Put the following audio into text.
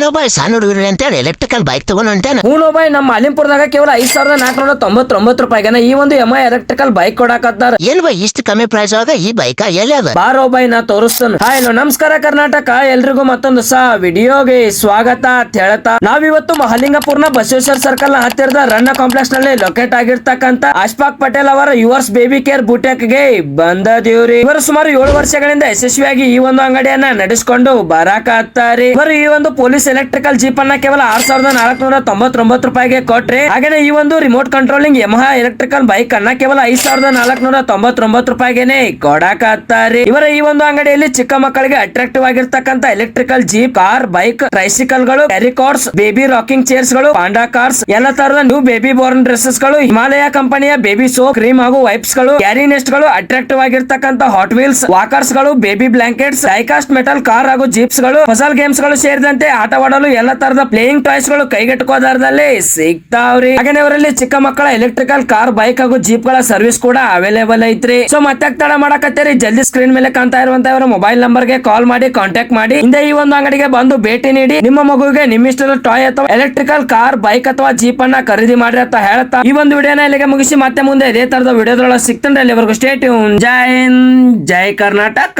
ಏನೋ ಬಾಯ್ ಸಣ್ಣ ಹುಡುಗರು ಅಂತೇಳಿ ಎಲೆಕ್ಟ್ರಿಕಲ್ ಬೈಕ್ ತಗೊಂಡ್ ಹೊಂಟೇನ. ಹೂನೋ ಬಾಯ್ ನಮ್ಮ ಮಾಲಿಂಪುರದಾಗ ಕೇವಲ 5499 ರೂಪಾಯಿಗೆ ಈ ಒಂದು ಎಮ್ಐ ಎಲೆಕ್ಟ್ರಿಕಲ್ ಬೈಕ್ ಕೊಡಾಕತ್ತಾರ. ಏನ್ ಬಾಯ್ ಇಷ್ಟು ಕಮ್ಮಿ ಪ್ರೈಸ್ ಆಗ ಈ ಬೈಕ್ ಎಲ್ಲಿ ಅದ? ಬಾರೋ ಬಾಯ್ ನಾ ತೋರಿಸ್ತೇನೆ. ಹಾಯ್ ನಮಸ್ಕಾರ ಕರ್ನಾಟಕ, ಎಲ್ರಿಗೂ ಮತ್ತೊಂದು ವಿಡಿಯೋಗೆ ಸ್ವಾಗತ ಅಂತ ಹೇಳ್ತಾ ನಾವಿವತ್ತು ಮಹಾಲಿಂಗಪುರ್ನ ಬಸವೇಶ್ವರ ಸರ್ಕಲ್ ನ ಹತ್ತಿರದ ರನ್ನ ಕಾಂಪ್ಲೆಕ್ಸ್ ನಲ್ಲಿ ಲೊಕೇಟ್ ಆಗಿರ್ತಕ್ಕಂತ ಅಶ್ಫಾಕ್ ಪಟೇಲ್ ಅವರ ಯುವರ್ಸ್ ಬೇಬಿ ಕೇರ್ ಬುಟೆಕ್ ಗೆ ಬಂದದೇವ್ರಿ. ಇವರು ಸುಮಾರು 7 ವರ್ಷಗಳಿಂದ ಯಶಸ್ವಿಯಾಗಿ ಈ ಒಂದು ಅಂಗಡಿಯನ್ನ ನಡೆಸಿಕೊಂಡು ಬರಾಕತ್ತಾರಿ. ಇವರು ಈ ಒಂದು ಪೊಲೀಸ್ ಎಲೆಕ್ಟ್ರಿಕಲ್ ಜೀಪ್ ಅನ್ನ ಕೇವಲ 6499 ರೂಪಾಯಿಗೆ ಕೊಟ್ರಿ. ಹಾಗೆ ಈ ಒಂದು remote controlling Yamaha electrical bike ಅನ್ನ ಕೇವಲ 5499 ರೂಪಾಯಿಗೆನೆ ಕೊಡಾಕತ್ತಾರಿ. ಇವರ ಈ ಒಂದು ಅಂಗಡಿಯಲ್ಲಿ ಚಿಕ್ಕ ಮಕ್ಕಳಿಗೆ ಅಟ್ರಾಕ್ಟಿವ್ ಆಗಿರ್ತಕ್ಕಂತ electrical jeep, car, bike, tricycle ಗಳು, carry cars, baby rocking chairs ಗಳು, ಪಾಂಡಾ ಕಾರ್ಸ್, ಎಲ್ಲ ತರದ ನ್ಯೂ ಬೇಬಿ ಬೋರ್ನ್ ಡ್ರೆಸ್ಸಸ್ ಗಳು, ಹಿಮಾಲಯ ಕಂಪನಿಯ ಬೇಬಿ ಸೋಪ್, ಕ್ರೀಮ್ ಹಾಗೂ ವೈಪ್ಸ್ ಗಳು, ಕ್ಯಾರಿ ನೆಸ್ಟ್ ಗಳು, ಅಟ್ರಾಕ್ಟಿವ್ ಆಗಿರ್ತಕ್ಕಂತ ಹಾಟ್ ವೀಲ್ಸ್, ವಾಕರ್ಸ್ ಗಳು, baby blankets, diecast metal car ಹಾಗೂ ಜೀಪ್ಸ್ ಗಳು, ಪಜಲ್ ಗೇಮ್ಸ್ ಗಳು ಸೇರಿದಂತೆ ಆಟವಾಡಲು ಎಲ್ಲ ತರದ ಪ್ಲೇಯಿಂಗ್ ಟಾಯ್ಸ್ ಗಳು ಕೈಗೆಟುಕುವ ದರದಲ್ಲಿ ಸಿಗ್ತಾವ್ರಿ. ಹಾಗೆ ಅವರಲ್ಲಿ ಚಿಕ್ಕ ಮಕ್ಕಳ ಎಲೆಕ್ಟ್ರಿಕಲ್ ಕಾರ್, ಬೈಕ್ ಹಾಗೂ ಜೀಪ್ ಗಳ ಸರ್ವಿಸ್ ಕೂಡ ಅವೈಲೇಬಲ್ ಐತ್ರಿ. ಸೊ ಮತ್ತೆ ತಡ ಮಾಡಕತ್ತೀರಿ, ಜಲ್ದಿ ಸ್ಕ್ರೀನ್ ಮೇಲೆ ಕಾಣ್ತಾ ಇರುವಂತ ಇವರ ಮೊಬೈಲ್ ನಂಬರ್ ಗೆ ಕಾಲ್ ಮಾಡಿ ಕಾಂಟ್ಯಾಕ್ಟ್ ಮಾಡಿ ಹಿಂದೆ ಈ ಒಂದು ಅಂಗಡಿಗೆ ಬಂದು ಭೇಟಿ ನೀಡಿ ನಿಮ್ಮ ಮಗುವಿಗೆ ನಿಮ್ಮಿಷ್ಟದ ಟಾಯ್ ಅಥವಾ ಎಲೆಕ್ಟ್ರಿಕಲ್ ಕಾರ್, ಬೈಕ್ ಅಥವಾ ಜೀಪ್ ಅನ್ನ ಖರೀದಿ ಮಾಡ್ರಿ ಅಂತ ಹೇಳ್ತಾ ಈ ಒಂದು ವಿಡಿಯೋನ ಇಲ್ಲಿಗೆ ಮುಗಿಸಿ ಮತ್ತೆ ಮುಂದೆ ಇದೇ ತರದ ವಿಡಿಯೋದೊಳಗೆ ಸಿಗ್ತಂದ್ರೆ ಅಲ್ಲಿವರೆಗೂ ಸ್ಟೇ ಟ್ಯೂನ್. ಜೈ ಹಿಂದ್, ಜೈ ಕರ್ನಾಟಕ.